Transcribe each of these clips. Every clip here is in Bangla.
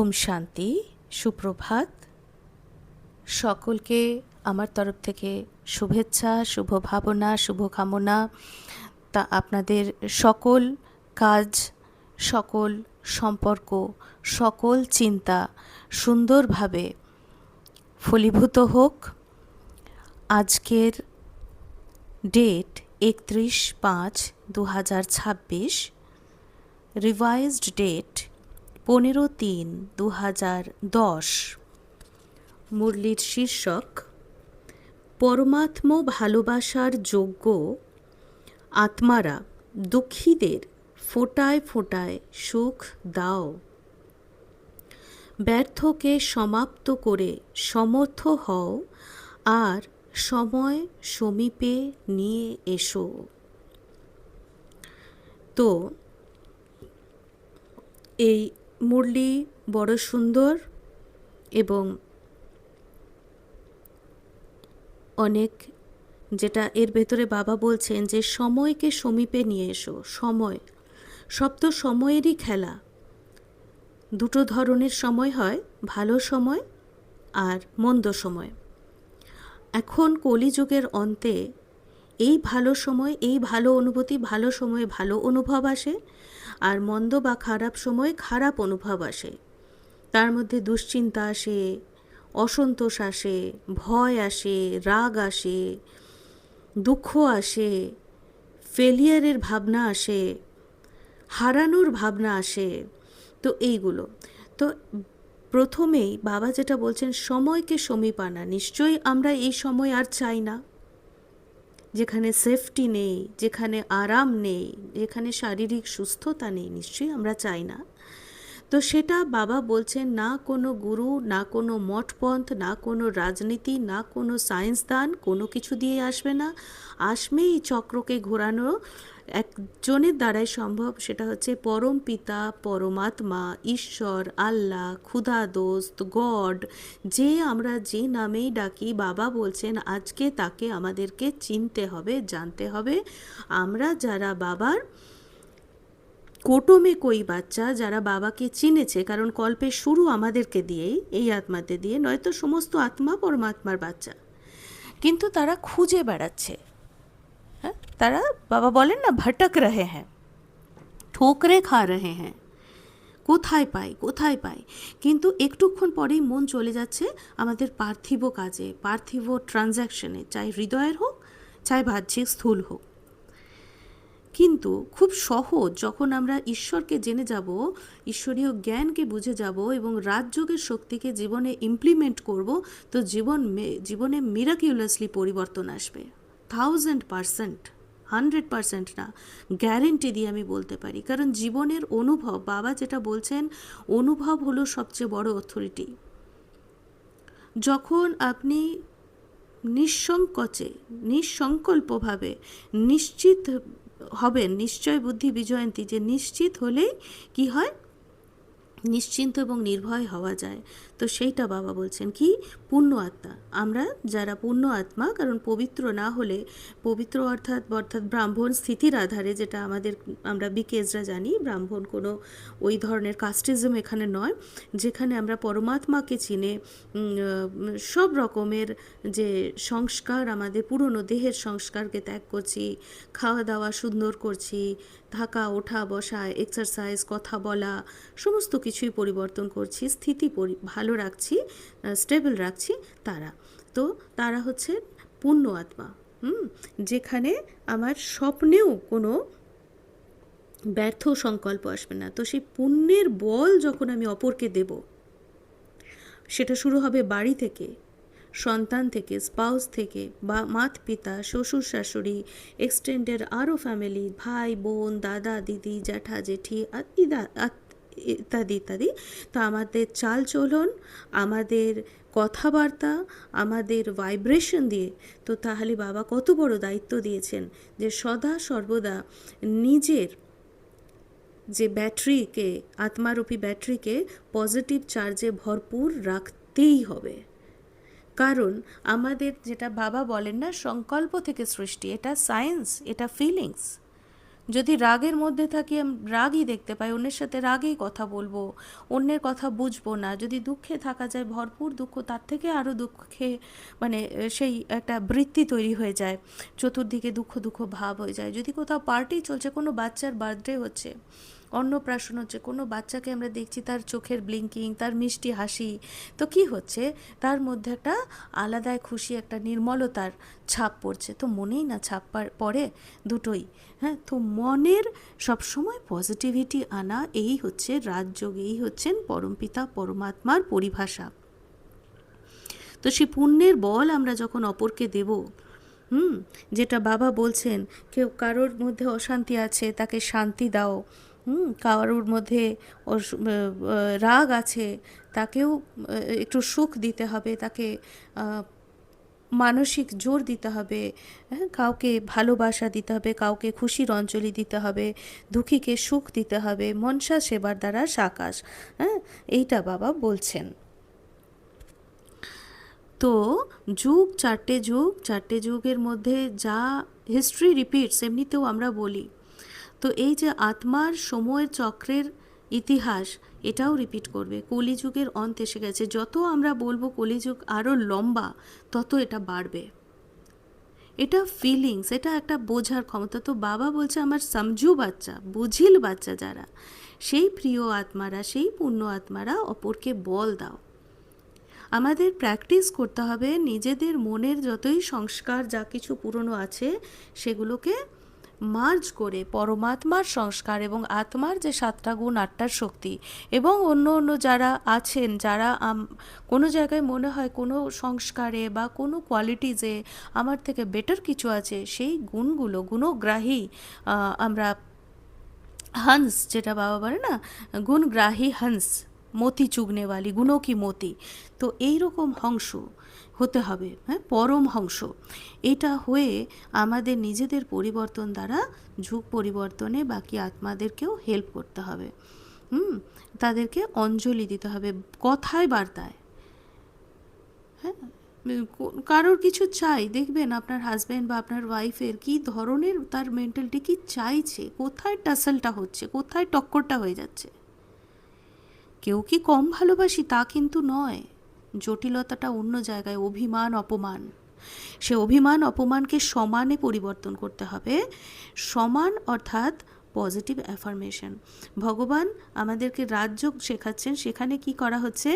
ওম শান্তি, সুপ্রভাত। সকলকে আমার তরফ থেকে শুভেচ্ছা, শুভ ভাবনা, শুভকামনা। তা আপনাদের সকল কাজ, সকল সম্পর্ক, সকল চিন্তা সুন্দরভাবে ফলীভূত হোক। আজকের ডেট 31/5/2026, রিভাইজড ডেট 15/3/2010। মুরলির শীর্ষক পরমাত্ম ভালোবাসার যোগ্য আত্মারা দুঃখীদের ফোঁটায় ফোঁটায় সুখ দাও। ব্যর্থকে সমাপ্ত করে সমর্থ হও আর সময় সমীপে নিয়ে এসো। তো এই মুরলি বড় সুন্দর এবং অনেক, যেটা এর ভেতরে বাবা বলছেন যে সময়কে সমীপে নিয়ে এসো। সময়, সব তো সময়েরই খেলা। দুটো ধরনের সময় হয়, ভালো সময় আর মন্দ সময়। এখন কলিযুগের অন্তে এই ভালো সময়, এই ভালো অনুভূতি, ভালো সময়ে ভালো অনুভব আসে, আর মন্দ বা খারাপ সময়ে খারাপ অনুভব আসে। তার মধ্যে দুশ্চিন্তা আসে, অসন্তোষ আসে, ভয় আসে, রাগ আসে, দুঃখ আসে, ফেলিয়ারের ভাবনা আসে, হারানোর ভাবনা আসে। তো এইগুলো তো প্রথমেই বাবা যেটা বলছেন, সময়কে সমীপ আনা। নিশ্চয়ই আমরা এই সময় আর চাই না, যেখানে সেফটি নেই, যেখানে আরাম নেই, যেখানে শারীরিক সুস্থতা নেই, নিশ্চয়ই আমরা চাই না। তো সেটা বাবা বলছেন, না কোনো গুরু, না কোনো মঠপন্থ, না কোনো রাজনীতি, না কোনো সায়েন্সদান, কোনো কিছু দিয়ে আসবে না। আসবে এই চক্রকে ঘোরানো একজনের দ্বারাই সম্ভব, সেটা হচ্ছে পরম পিতা, পরমাত্মা, ঈশ্বর, আল্লাহ, খুদা দোস্ত, গড, যে আমরা যে নামেই ডাকি। বাবা বলছেন আজকে তাকে আমাদেরকে চিনতে হবে, জানতে হবে। আমরা যারা বাবার কোটমে কই বাচ্চা, যারা বাবাকে চিনেছে, কারণ কল্পের শুরু আমাদেরকে দিয়েই, এই আত্মাদের দিয়ে, নয়তো সমস্ত আত্মা পরমাত্মার বাচ্চা। কিন্তু তারা খুঁজে বেড়াচ্ছে, হ্যাঁ, তারা বাবা বলেন না ভটক রহে হ্যাঁ, ঠোকরে খা রহে হ্যাঁ, কোথায় পাই কোথায় পাই। কিন্তু একটুক্ষণ পরেই মন চলে যাচ্ছে আমাদের পার্থিব কাজে, পার্থিব ট্রানজ্যাকশনে, চাই হৃদয়ের হোক, চাই বাহ্যিক স্থূল হোক। কিন্তু খুব সহজ, যখন আমরা ঈশ্বরকে জেনে যাব, ঈশ্বরীয় জ্ঞানকে বুঝে যাব এবং রাজযোগের শক্তিকে জীবনে ইমপ্লিমেন্ট করব, তো জীবনে মিরাকিউলাসলি পরিবর্তন আসবে। 1000%, 100% না, গ্যারেন্টি দিয়ে আমি বলতে পারি। কারণ জীবনের অনুভব, বাবা যেটা বলছেন, অনুভব হলো সবচেয়ে বড় অথরিটি। যখন আপনি নিঃসংকোচে, নিঃসংকল্পভাবে নিশ্চিত হবেন, নিশ্চয় বুদ্ধি বিজয়ন্তী, যে নিশ্চিত হলেই কি হয়, নিশ্চিন্ত এবং নির্ভয় হওয়া যায়। তো সেইটা বাবা বলছেন কি, পূর্ণ আত্মা। আমরা যারা পূর্ণ আত্মা, কারণ পবিত্র না হলে, পবিত্র অর্থাৎ ব্রাহ্মণ স্থিতির আধারে, যেটা আমরা বিকেজরা জানি, ব্রাহ্মণ কোনো ওই ধরনের কাস্টিজম এখানে নয়, যেখানে আমরা পরমাত্মাকে চিনে সব রকমের যে সংস্কার, আমাদের পুরনো দেহের সংস্কারকে ত্যাগ করছি, খাওয়া দাওয়া সুন্দর করছি, থাকা, ওঠা, বসা, এক্সারসাইজ, কথা বলা, সমস্ত কিছুই পরিবর্তন করছি, স্থিতি ভালো রাখছি, স্টেবল রাখছি, তারা হচ্ছে পূর্ণ আত্মা। যেখানে আমার স্বপ্নেও কোনো ব্যর্থ সংকল্প আসবে না। তো সেই পুণ্যের বল যখন আমি অপরকে দেব, সেটা শুরু হবে বাড়ি থেকে, সন্তান থেকে, স্পাউস থেকে, বা মাত পিতা, শ্বশুর শাশুড়ি, এক্সটেন্ডেড আরও ফ্যামিলি, ভাই বোন, দাদা দিদি, জ্যাঠা জেঠি ইত্যাদি ইত্যাদি। তো আমাদের চালচলন, আমাদের কথাবার্তা, আমাদের ভাইব্রেশন দিয়ে, তো তাহলে বাবা কত বড় দায়িত্ব দিয়েছেন যে সদা সর্বদা নিজের যে ব্যাটারিকে, আত্মারূপী ব্যাটারিকে পজিটিভ চার্জে ভরপুর রাখতেই হবে। কারণ আমাদের যেটা বাবা বলেন না, সংকল্প থেকে সৃষ্টি, এটা সায়েন্স, এটা ফিলিংস। যদি রাগের মধ্যে থাকি, আমি রাগই দেখতে পাই, অন্যের সাথে রাগেই কথা বলবো, অন্যের কথা বুঝবো না। যদি দুঃখে থাকা যায়, ভরপুর দুঃখ, তার থেকে আরও দুঃখে মানে সেই একটা বৃত্তি তৈরি হয়ে যায়, চতুর্দিকে দুঃখ দুঃখ ভাব হয়ে যায়। যদি কোথাও পার্টি চলছে, কোনো বাচ্চার বার্থডে হচ্ছে, অন্নপ্রাশন হচ্ছে, কোনো বাচ্চাকে আমরা দেখছি তার চোখের ব্লিঙ্কিং, তার মিষ্টি হাসি, তো কি হচ্ছে, তার মধ্যে একটা আলাদাই খুশি, একটা নির্মলতার ছাপ পড়ছে। তো মনেই না ছাপ পড়ে দুটোই। হ্যাঁ, তো মনের সবসময় পজিটিভিটি আনা, এই হচ্ছে রাজযোগ, এই হচ্ছেন পরমপিতা পরমাত্মার পরিভাষা। তো সেই পুণ্যের বল আমরা যখন অপরকে দেব, যেটা বাবা বলছেন, কেউ কারোর মধ্যে অশান্তি আছে তাকে শান্তি দাও, কারোর মধ্যে রাগ আছে তাকেও একটু সুখ দিতে হবে, তাকে মানসিক জোর দিতে হবে, হ্যাঁ, কাউকে ভালোবাসা দিতে হবে, কাউকে খুশির অঞ্জলি দিতে হবে, দুঃখীকে সুখ দিতে হবে, মনসা সেবার দ্বারা সাকাশ। হ্যাঁ, এইটা বাবা বলছেন। তো যুগ, চারটে যুগের মধ্যে যা হিস্ট্রি রিপিটস, এমনিতেও আমরা বলি। তো এই যে আত্মার সময়ের চক্রের ইতিহাস, এটাও রিপিট করবে। কলিযুগের অন্ত এসে গেছে, যত আমরা বলবো কলিযুগ আরও লম্বা, তত এটা বাড়বে। এটা ফিলিংস, এটা একটা বোঝার ক্ষমতা। তো বাবা বলছে আমার সমঝু বাচ্চা, বুঝিল বাচ্চা যারা, সেই প্রিয় আত্মারা, সেই পুণ্য আত্মারা অপরকে বল দাও। আমাদের প্র্যাকটিস করতে হবে নিজেদের মনের যতই সংস্কার যা কিছু পুরনো আছে সেগুলোকে মার্জ করে পরমাত্মার সংস্কার এবং আত্মার যে 7টা গুণ 8টার শক্তি, এবং অন্য অন্য যারা আছেন, যারা কোনো জায়গায় মনে হয় কোনো সংস্কারে বা কোনো কোয়ালিটিজে আমার থেকে বেটার কিছু আছে, সেই গুণগুলো, গুণগ্রাহী আমরা হংস, যেটা বাবা বলে না, গুণগ্রাহী হংস, মতি চুগনেওয়ালি, গুণো কি মতি। তো এইরকম হংস হতে হবে, হ্যাঁ, পরম হংস। এটা হয়ে আমাদের নিজেদের পরিবর্তন দ্বারা যুগ পরিবর্তনে বাকি আত্মাদেরকেও হেল্প করতে হবে। তাদেরকে অঞ্জলি দিতে হবে কথায় বার্তায়। হ্যাঁ, কারোর কিছু চাই, দেখবেন আপনার হাজব্যান্ড বা আপনার ওয়াইফের কী ধরনের তার মেন্টালিটি, কী চাইছে, কোথায় টাসলটা হচ্ছে, কোথায় টক্করটা হয়ে যাচ্ছে। কেউ কি কম ভালোবাসি তা কিন্তু নয়, জটিলতাটা অন্য জায়গায়, অভিমান অপমান। সে অভিমান অপমানকে সমানে পরিবর্তন করতে হবে। সমান অর্থাৎ পজিটিভ অ্যাফার্মেশন। ভগবান আমাদেরকে রাজযোগ শেখাচ্ছেন, সেখানে কি করা হচ্ছে,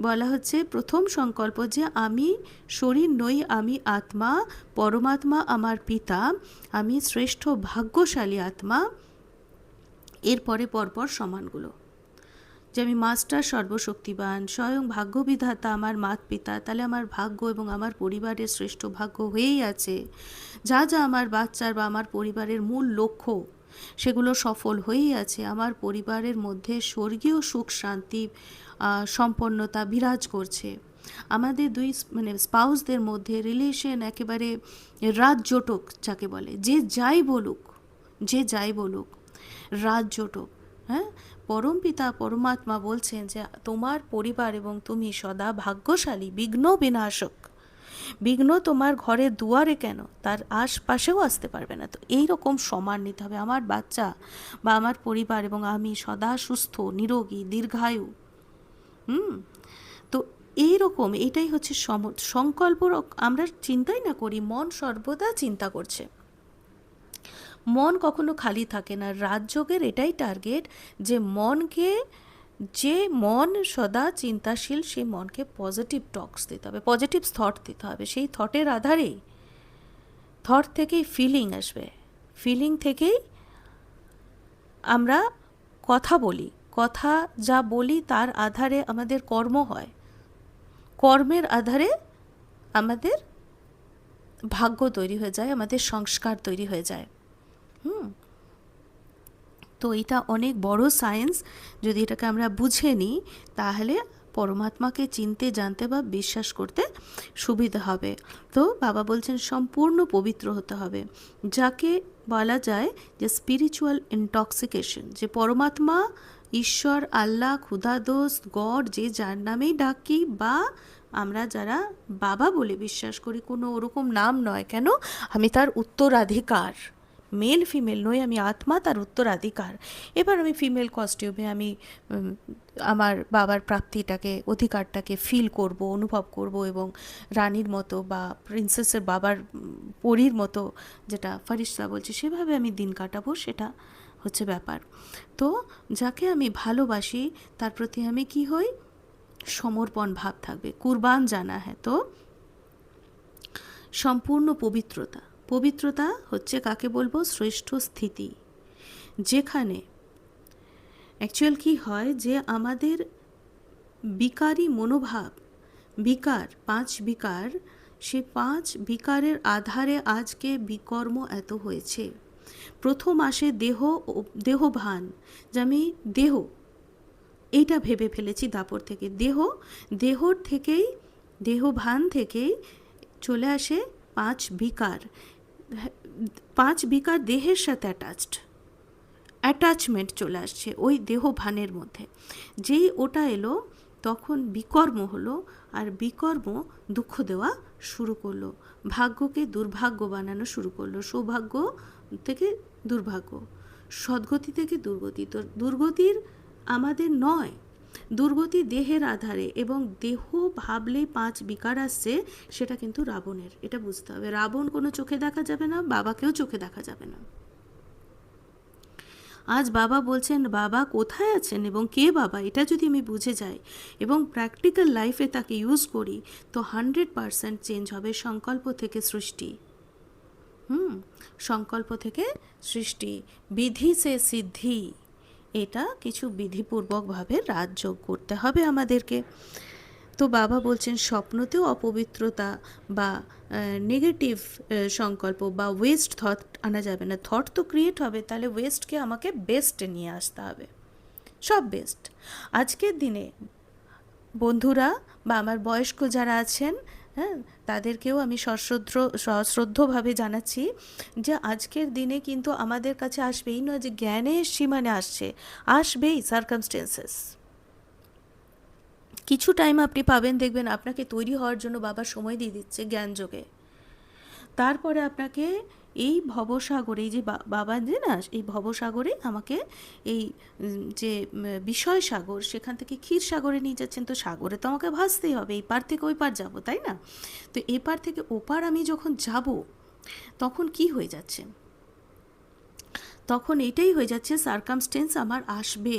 বলা হচ্ছে প্রথম সংকল্প যে আমি শরীর নই, আমি আত্মা, পরমাত্মা আমার পিতা, আমি শ্রেষ্ঠ ভাগ্যশালী আত্মা। এরপরে পরপর সমানগুলো, যে আমি মাস্টার সর্বশক্তিবান, স্বয়ং ভাগ্যবিধাতা আমার মাত পিতা, তাহলে আমার ভাগ্য এবং আমার পরিবারের শ্রেষ্ঠ ভাগ্য হয়েই আছে। যা যা আমার বাচ্চার বা আমার পরিবারের মূল লক্ষ্য, সেগুলো সফল হয়েই আছে। আমার পরিবারের মধ্যে স্বর্গীয় সুখ শান্তি সম্পন্নতা বিরাজ করছে। আমাদের দুই স্পাউসদের মধ্যে রিলেশন একেবারে রাজজোটক যাকে বলে, যে যাই বলুক রাজজোটক। হ্যাঁ, পরমপিতা পরমাত্মা বলছেন যে তোমার পরিবার এবং তুমি সদা ভাগ্যশালী, বিঘ্ন বিনাশক। বিঘ্ন তোমার ঘরের দুয়ারে কেন, তার আশপাশেও আসতে পারবে না। তো এইরকম সমান নিতে হবে, আমার বাচ্চা বা আমার পরিবার এবং আমি সদা সুস্থ, নিরোগী, দীর্ঘায়ু। তো এইরকম, এটাই হচ্ছে সংকল্প। আমরা চিন্তাই না করি, মন সর্বদা চিন্তা করছে, মন কখনো খালি থাকে না। রাজযোগের এটাই টার্গেট, যে মন সদা চিন্তাশীল, সেই মনকে পজিটিভ টক্স দিতে হবে, পজিটিভ থট দিতে হবে। সেই থটের আধারেই, থট থেকেই ফিলিং আসবে, ফিলিং থেকেই আমরা কথা বলি, কথা যা বলি তার আধারে আমাদের কর্ম হয়, কর্মের আধারে আমাদের ভাগ্য তৈরি হয়ে যায়, আমাদের সংস্কার তৈরি হয়ে যায়। তো এটা অনেক বড় সায়েন্স। যদি এটাকে আমরা বুঝে নিই, তাহলে পরমাত্মাকে চিনতে, জানতে বা বিশ্বাস করতে সুবিধা হবে। তো বাবা বলছেন সম্পূর্ণ পবিত্র হতে হবে, যাকে বলা যায় যে স্পিরিচুয়াল ইনটক্সিকেশন, যে পরমাত্মা, ঈশ্বর, আল্লাহ, খুদাদোস, গড, যে যার নামেই ডাকি বা আমরা যারা বাবা বলে বিশ্বাস করি, কোনো ওরকম নাম নয় কেন, আমি তার উত্তরাধিকার, মেল ফিমেল নই, আমি আত্মা, তার উত্তরাধিকার। এবার আমি ফিমেল কস্টিউমে আমি আমার বাবার প্রাপ্তিটাকে, অধিকারটাকে ফিল করব, অনুভব করব, এবং রানীর মতো বা প্রিন্সেসের বাবার পরীর মতো, যেটা ফারিস্তা বলছে, সেভাবে আমি দিন কাটাবো, সেটা হচ্ছে ব্যাপার। তো যাকে আমি ভালোবাসি তার প্রতি আমি কি হই, সমর্পণ ভাব থাকবে, কুরবান জানা হ্যাঁ। তো সম্পূর্ণ পবিত্রতা, পবিত্রতা হচ্ছে কাকে বলবো, শ্রেষ্ঠ স্থিতি, যেখানে অ্যাকচুয়াল কি হয় যে আমাদের বিকারী মনোভাব, বিকার, 5 বিকার, সে 5 বিকারের আধারে আজকে বিকর্ম এত হয়েছে। প্রথম আসে দেহভান, যে আমি দেহ, এইটা ভেবে ফেলেছি দাপর থেকে, দেহর থেকেই, দেহভান থেকেই চলে আসে 5 বিকার। 5 বিকার দেহের সাথে অ্যাটাচমেন্ট চলে আসছে ওই দেহভানের মধ্যে। যেই ওটা এলো তখন বিকর্ম হলো, আর বিকর্ম দুঃখ দেওয়া শুরু করলো, ভাগ্যকে দুর্ভাগ্য বানানো শুরু করলো, সৌভাগ্য থেকে দুর্ভাগ্য, সদ্গতি থেকে দুর্গতি। তো দুর্গতির আমাদের নয়, দুর্গতি দেহের আধারে, এবং দেহ ভাবলেই 5 বিকার আসছে, সেটা কিন্তু রাবণের। এটা বুঝতে হবে, রাবণ কোনো চোখে দেখা যাবে না, বাবাকেও চোখে দেখা যাবে না। আজ বাবা বলছেন বাবা কোথায় আছেন এবং কে বাবা, এটা যদি আমি বুঝে যাই এবং প্র্যাকটিক্যাল লাইফে তাকে ইউজ করি, তো 100% চেঞ্জ হবে। সংকল্প থেকে সৃষ্টি, সংকল্প থেকে সৃষ্টি, বিধি সে সিদ্ধি, এটা কিছু বিধিপূর্বকভাবে রাজযোগ করতে হবে আমাদেরকে। তো বাবা বলছেন স্বপ্নতেও অপবিত্রতা বা নেগেটিভ সংকল্প বা ওয়েস্ট থট আনা যাবে না। থট তো ক্রিয়েট হবে, তাহলে ওয়েস্টকে আমাকে বেস্টে নিয়ে আসতে হবে, সব বেস্ট। আজকের দিনে বন্ধুরা বা আমার বয়স্ক যারা আছেন, হ্যাঁ, তাদেরকেও আমি সশ্রদ্ধভাবে জানাচ্ছি যে আজকের দিনে কিন্তু আমাদের কাছে আসবেই নয় যে জ্ঞানের সীমানে আসবেই সার্কামস্টেন্সেস। কিছু টাইম আপনি পাবেন, দেখবেন আপনাকে তৈরি হওয়ার জন্য বাবা সময় দিয়ে দিচ্ছে জ্ঞানযোগে। তারপরে আপনাকে এই ভবসাগরে, এই যে বাবা যে না, এই ভবসাগরে আমাকে এই যে বিষয় সাগর, সেখান থেকে ক্ষীর সাগরে নিয়ে যাচ্ছেন। তো সাগরে তো আমাকে ভাসতেই হবে, এই পার থেকে ওই পার যাবো, তাই না? তো এপার থেকে ওপার আমি যখন যাব, তখন কি হয়ে যাচ্ছে, তখন এটাই হয়ে যাচ্ছে সার্কামস্টেন্স আমার আসবে।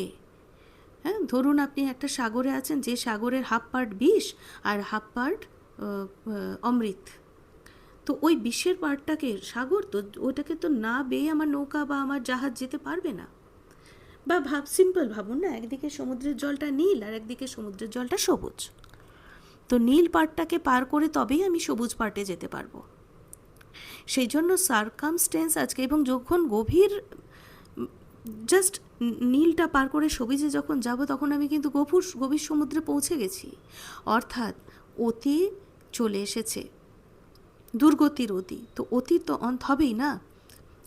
হ্যাঁ, ধরুন আপনি একটা সাগরে আছেন, যে সাগরের হাফ পার্ট বিষ আর হাফ পার্ট অমৃত। তো ওই বিষের পার্টটাকে, সাগর তো ওটাকে তো না বেয়ে আমার নৌকা বা আমার জাহাজ যেতে পারবে না। বা সিম্পল ভাবুন না, একদিকে সমুদ্রের জলটা নীল আর একদিকে সমুদ্রের জলটা সবুজ। তো নীল পার্টটাকে পার করে তবেই আমি সবুজ পার্টে যেতে পারবো। সেই জন্য সার্কামস্টেন্স আজকে, এবং যখন গভীর জাস্ট নীলটা পার করে সবুজে যখন যাব, তখন আমি কিন্তু গভীর সমুদ্রে পৌঁছে গেছি। অর্থাৎ অতি চলে এসেছে, দুর্গতির অতি। তো অতি তো অন্ত হবেই না,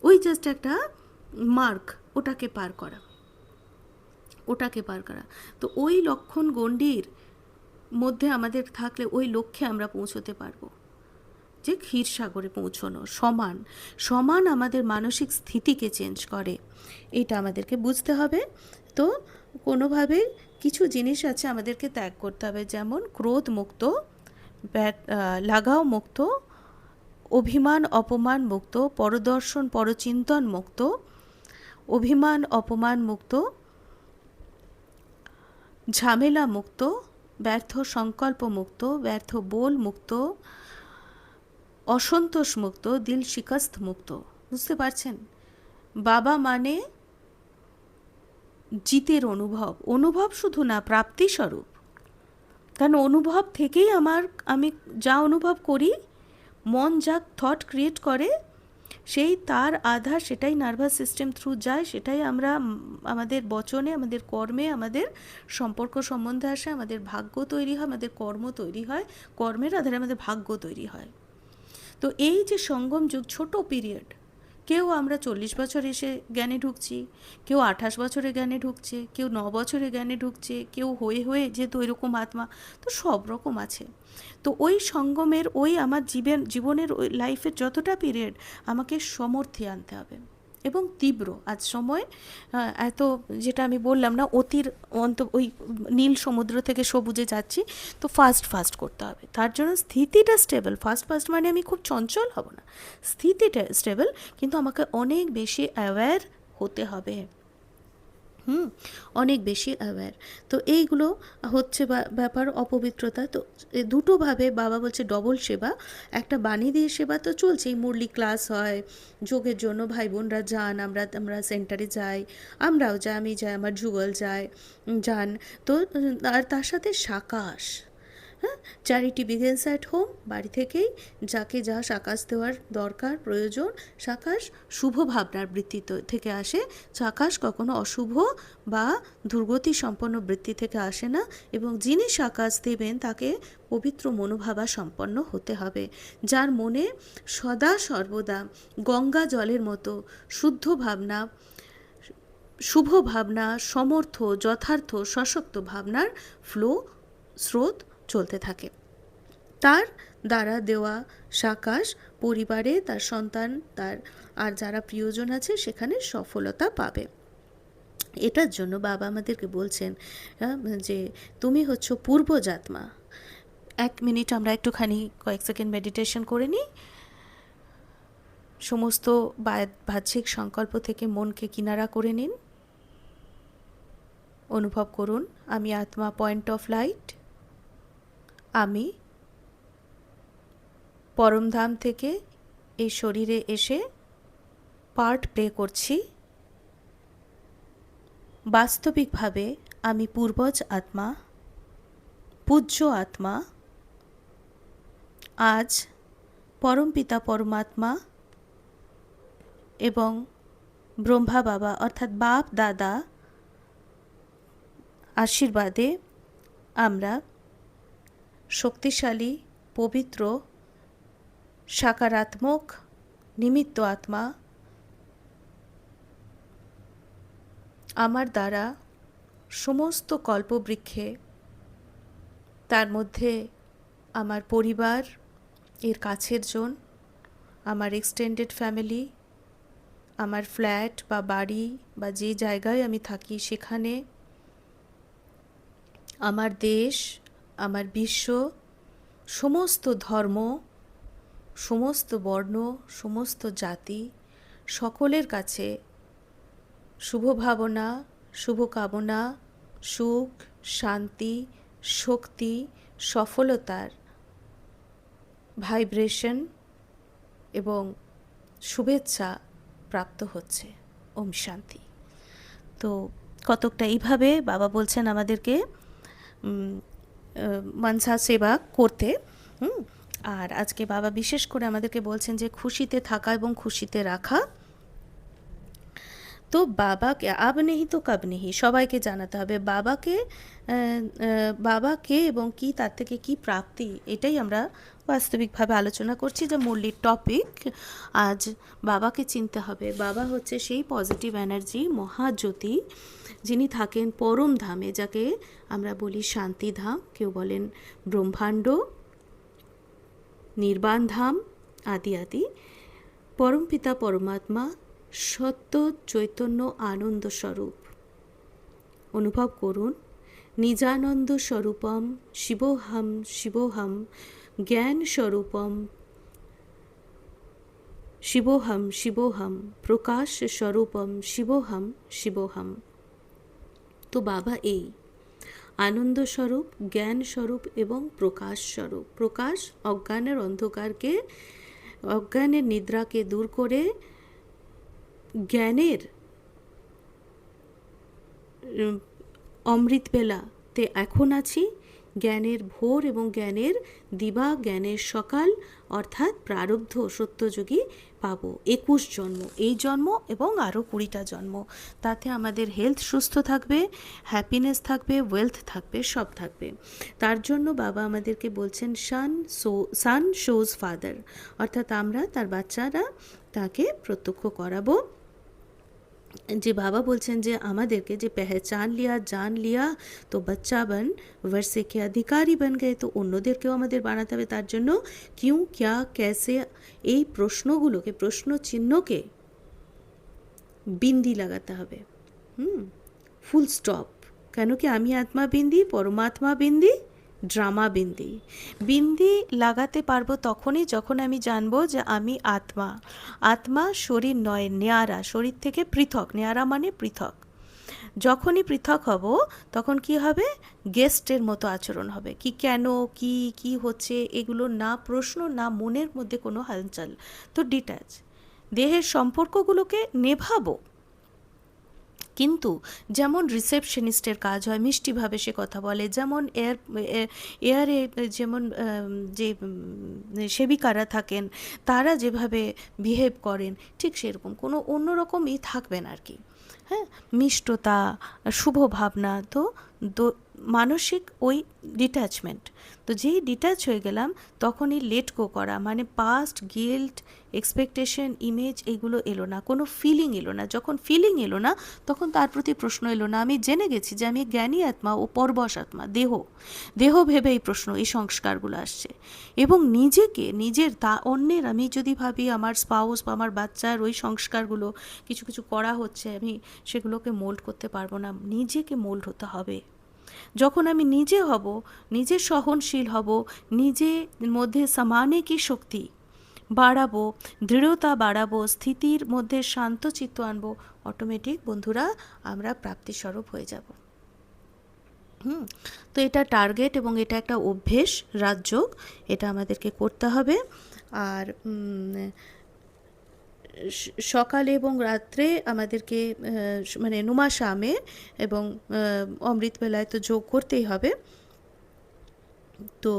ওই জাস্ট একটা মার্ক, ওটাকে পার করা। তো ওই লক্ষণ গণ্ডির মধ্যে আমাদের থাকলে ওই লক্ষ্যে আমরা পৌঁছতে পারবো, যে ক্ষীরসাগরে পৌঁছনো। সমান আমাদের মানসিক স্থিতিকে চেঞ্জ করে, এটা আমাদেরকে বুঝতে হবে। তো কোনোভাবে কিছু জিনিস আছে আমাদেরকে ত্যাগ করতে হবে, যেমন ক্রোধ মুক্ত, লাগাও মুক্ত, অভিমান অপমান মুক্ত, পরদর্শন পরচিন্তন মুক্ত, অভিমান অপমান মুক্ত, ঝামেলা মুক্ত, ব্যর্থ সংকল্প মুক্ত, ব্যর্থ বোল মুক্ত, অসন্তোষ মুক্ত, দিল শিকস্ত মুক্ত। বুঝতে পারছেন? বাবা মানে জিতের অনুভব শুধু না, প্রাপ্তি স্বরূপ। কারণ অনুভব থেকেই আমি যা অনুভব করি, মন যা থট ক্রিয়েট করে, সেই তার আধার, সেটাই নার্ভাস সিস্টেম থ্রু যায়, সেটাই আমরা আমাদের বচনে, আমাদের কর্মে, আমাদের সম্পর্ক সম্বন্ধে আসে, আমাদের ভাগ্য তৈরি হয়, আমাদের কর্ম তৈরি হয়, কর্মের আধারে আমাদের ভাগ্য তৈরি হয়। তো এই যে সঙ্গম যুগ, ছোট পিরিয়ড, কেউ আমরা 40 বছর এসে জ্ঞানে ঢুকছি, কেউ 28 বছরে জ্ঞানে ঢুকছে, কেউ 9 বছরে জ্ঞানে ঢুকছে, কেউ হয়ে যেহেতু ওই রকম আত্মা, তো সব রকম আছে। তো ওই সঙ্গমের, ওই আমার জীবনের ওই লাইফের যতটা পিরিয়ড, আমাকে সমর্থে আনতে হবে। এবং তীব্র। আজ সময় এত, যেটা আমি বললাম না, অতির ওই নীল সমুদ্র থেকে সবুজে যাচ্ছি, তো ফাস্ট ফাস্ট করতে হবে। তার জন্য স্থিতিটা স্টেবল। ফাস্ট ফাস্ট মানে আমি খুব চঞ্চল হব না, স্থিতিটা স্টেবল, কিন্তু আমাকে অনেক বেশি অ্যাওয়্যার হতে হবে। অনেক বেশি অ্যাওয়্যার। তো এইগুলো হচ্ছে ব্যাপার অপবিত্রতা। তো দুটোভাবে বাবা বলছে ডবল সেবা। একটা বাণী দিয়ে সেবা তো চলছেই, মুরলি ক্লাস হয়, যোগের জন্য ভাই বোনরা যান, আমরা সেন্টারে যাই, আমরাও যাই, আমি যাই, আমার যুগল যান। তো আর তার সাথে সাকাশ, হ্যাঁ, চ্যারিটি বিগেন্স অ্যাট হোম, বাড়ি থেকেই যাকে যা সাকাশ দেওয়ার দরকার প্রয়োজন। সাকাশ শুভ ভাবনার বৃত্তি থেকে আসে, সাকাশ কখনো অশুভ বা দুর্গতি সম্পন্ন বৃত্তি থেকে আসে না, এবং যিনি সাকাশ দেবেন তাকে পবিত্র মনোভাবা সম্পন্ন হতে হবে, যার মনে সদা সর্বদা গঙ্গা জলের মতো শুদ্ধ ভাবনা, শুভ ভাবনা, সমর্থ, যথার্থ, সশক্ত ভাবনার স্রোত চলতে থাকে। তার দ্বারা দেওয়া সাকাশ পরিবারে, তার সন্তান, তার আর যারা প্রিয়জন আছে সেখানে সফলতা পাবে। এটার জন্য বাবা আমাদেরকে বলছেন যে তুমি হচ্ছ পূর্বজাত্মা। 1 মিনিট আমরা একটুখানি কয়েক সেকেন্ড মেডিটেশন করে নিই। সমস্ত বাহ্যিক সংকল্প থেকে মনকে কিনারা করে নিন। অনুভব করুন, আমি আত্মা, পয়েন্ট অফ লাইট। আমি পরমধাম থেকে এই শরীরে এসে পার্ট প্লে করছি। বাস্তবিকভাবে আমি পূর্বজ আত্মা, পূজ্য আত্মা। আজ পরমপিতা পরমাত্মা এবং ব্রহ্মা বাবা অর্থাৎ বাপ দাদা আশীর্বাদে আমরা শক্তিশালী, পবিত্র, সাকারাত্মক নিমিত্ত আত্মা। আমার দ্বারা সমস্ত কল্পবৃক্ষে, তার মধ্যে আমার পরিবার, এর কাছের জন, আমার এক্সটেন্ডেড ফ্যামিলি, আমার ফ্ল্যাট বা বাড়ি বা যে জায়গায় আমি থাকি সেখানে, আমার দেশ, আমার বিশ্ব, সমস্ত ধর্ম, সমস্ত বর্ণ, সমস্ত জাতি, সকলের কাছে শুভ ভাবনা, শুভকামনা, সুখ, শান্তি, শক্তি, সফলতার ভাইব্রেশন এবং শুভেচ্ছা প্রাপ্ত হচ্ছে। ওম শান্তি। তো কতকটা এইভাবে বাবা বলছেন আমাদেরকে মনসা সেবা করতে। আর আজকে বাবা বিশেষ করে আমাদেরকে বলছেন যে খুশিতে থাকা এবং খুশিতে রাখা। তো বাবাকে আব নেহি তো কব নেহি, সবাইকে জানাতে হবে বাবাকে এবং কি তার থেকে কি প্রাপ্তি। এটাই আমরা বাস্তবিকভাবে আলোচনা করছি, যে মুরলির টপিক। আজ বাবাকে চিনতে হবে। বাবা হচ্ছে সেই পজিটিভ এনার্জি, মহাজ্যোতি, যিনি থাকেন পরম ধামে, যাকে আমরা বলি শান্তিধাম, কেউ বলেন ব্রহ্মাণ্ড, নির্বাণ ধাম আদি আদি। পরমপিতা পরমাত্মা সত্য চৈতন্য আনন্দ স্বরূপ। অনুভব করুন, নিজানন্দ স্বরূপম শিবোহম শিবোহম, জ্ঞান স্বরূপম শিবোহম শিবোহম, প্রকাশ স্বরূপম শিবোহম শিবোহম। তো বাবা এই আনন্দ স্বরূপ, জ্ঞান স্বরূপ এবং প্রকাশ স্বরূপ। প্রকাশ অজ্ঞানের অন্ধকারকে, অজ্ঞানের নিদ্রাকে দূর করে জ্ঞানের অমৃতবেলাতে এখন আছি। জ্ঞানের ভোর এবং জ্ঞানের দিবা, জ্ঞানের সকাল, অর্থাৎ প্রারব্ধ সত্যযুগী পাবো 21 জন্ম, এই জন্ম এবং আরও 20টা জন্ম। তাতে আমাদের হেলথ সুস্থ থাকবে, হ্যাপিনেস থাকবে, ওয়েলথ থাকবে, সব থাকবে। তার জন্য বাবা আমাদেরকে বলছেন সান শোজ ফাদার, অর্থাৎ আমরা তার বাচ্চারা তাকে প্রত্যক্ষ করাবো। যে বাবা বলছেন যে আমাদেরকে যে পেহচান লিয়া, জান লিয়া তো বাচ্চা বন वर्षे के अधिकारी बन गए। তো অন্যদেরকেও আমাদের বানাতে হবে। তার জন্য কিউ, ক্যা, ক্যাসে, এই প্রশ্নগুলোকে, প্রশ্ন চিহ্নকে বিন্দি লাগাতে হবে। Full stop. কেন কি আমি আত্মা বিন্দি, পরমাত্মা বিন্দি, ড্রামা বিন্দি। বিন্দি লাগাতে পারবো তখনই যখন আমি জানবো যে আমি আত্মা। আত্মা শরীর নয়, নেয়ারা, শরীর থেকে পৃথক। নেয়ারা মানে পৃথক। যখনই পৃথক হব তখন কি হবে? গেস্টের মতো আচরণ হবে। কি কেন, কি কি হচ্ছে এগুলো না প্রশ্ন, না মনের মধ্যে কোনো হালচাল। তো ডিট্যাচ। দেহের সম্পর্কগুলোকে নেভাবো, কিন্তু যেমন রিসেপশনিস্টের কাজ হয়, মিষ্টিভাবে সে কথা বলে, যেমন এয়ারে যেমন যে সেবিকারা থাকেন তারা যেভাবে বিহেভ করেন, ঠিক সেরকম কোনো অন্যরকমই থাকবেন আর কি। হ্যাঁ, মিষ্টতা, শুভ ভাবনা, তো মানসিক ওই ডিট্যাচমেন্ট। তো যেই ডিট্যাচ হয়ে গেলাম তখনই লেট গো করা, মানে পাস্ট, গিল্ট, এক্সপেকটেশন, ইমেজ এগুলো এলো না, কোনো ফিলিং এলো না। যখন ফিলিং এলো না তখন তার প্রতি প্রশ্ন এলো না। আমি জেনে গেছি যে আমি জ্ঞানী আত্মা ও পরবশ আত্মা, দেহ ভেবে এই প্রশ্ন, এই সংস্কারগুলো আসছে। এবং নিজেকে, নিজের অন্যের, আমি যদি ভাবি আমার স্পাউস বা আমার বাচ্চার ওই সংস্কারগুলো কিছু কিছু করা হচ্ছে, আমি সেগুলোকে মোল্ড করতে পারবো না, নিজেকে মোল্ড হতে হবে। যখন আমি নিজে হব, নিজে সহনশীল হব, নিজের মধ্যে সমানে কি শক্তি বাড়াবো, দৃঢ়তা বাড়াবো, স্থিতির মধ্যে শান্ত চিত্ত আনবো, অটোমেটিক বন্ধুরা আমরা প্রাপ্তিস্বরূপ হয়ে যাব। তো এটা টার্গেট এবং এটা একটা অভ্যেস, রাজযোগ, এটা আমাদেরকে করতে হবে। আর সকালে এবং রাত্রে আমাদেরকে মানে নুমাশামে এবং অমৃতবেলায় তো যোগ করতেই হবে। তো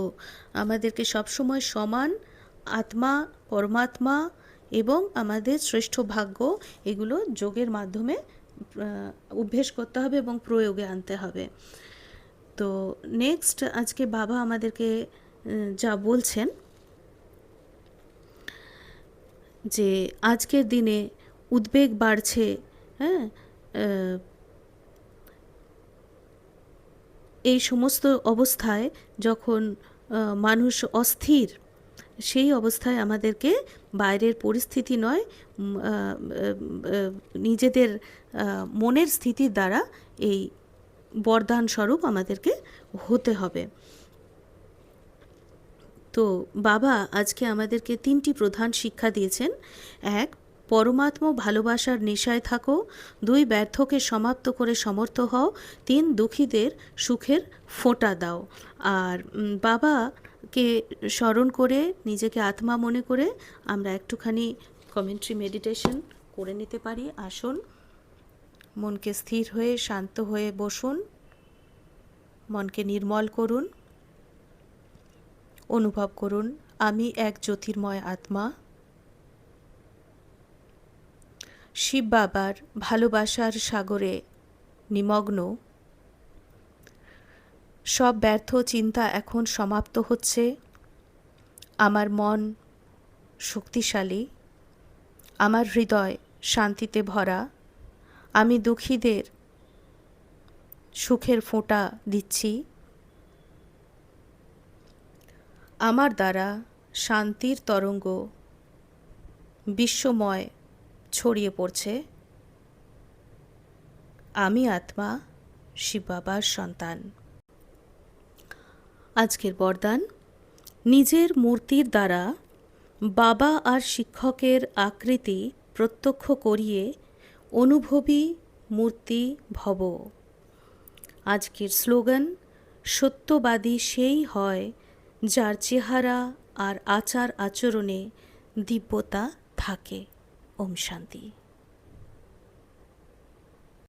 আমাদেরকে সবসময় সমান আত্মা, পরমাত্মা এবং আমাদের শ্রেষ্ঠ ভাগ্য এগুলো যোগের মাধ্যমে অভ্যেস করতে হবে এবং প্রয়োগে আনতে হবে। তো নেক্সট আজকে বাবা আমাদেরকে যা বলছেন যে আজকের দিনে উদ্বেগ বাড়ছে, হ্যাঁ, এই সমস্ত অবস্থায় যখন মানুষ অস্থির, সেই অবস্থায় আমাদেরকে বাইরের পরিস্থিতি নয়, নিজেদের মনের স্থিতির দ্বারা এই বরদান স্বরূপ আমাদেরকে হতে হবে। তো বাবা আজকে আমাদেরকে 3টি প্রধান শিক্ষা দিয়েছেন। 1, পরমাত্মা ভালোবাসার নেশায় থাকো। 2, ব্যর্থকে সমাপ্ত করে সমর্থ হও। 3, দুঃখীদের সুখের ফোঁটা দাও। আর বাবাকে স্মরণ করে, নিজেকে আত্মা মনে করে আমরা একটুখানি কমেন্ট্রি মেডিটেশন করে নিতে পারি। আসুন, মনকে স্থির হয়ে শান্ত হয়ে বসুন, মনকে নির্মল করুন, অনুভব করুন আমি এক জ্যোতির্ময় আত্মা। শিব বাবার ভালোবাসার সাগরে নিমগ্ন। সব ব্যর্থ চিন্তা এখন সমাপ্ত হচ্ছে। আমার মন শক্তিশালী, আমার হৃদয় শান্তিতে ভরা। আমি দুঃখীদের সুখের ফোঁটা দিচ্ছি। আমার দ্বারা শান্তির তরঙ্গ বিশ্বময় ছড়িয়ে পড়ছে। আমি আত্মা, শিব বাবার সন্তান। আজকের বরদান, নিজের মূর্তির দ্বারা বাবা আর শিক্ষকের আকৃতি প্রত্যক্ষ করিয়ে অনুভবী মূর্তি ভব। আজকের স্লোগান, সত্যবাদী সেই হয় যার চেহারা আর আচার আচরণে দিব্যতা থাকে। ওম শান্তি।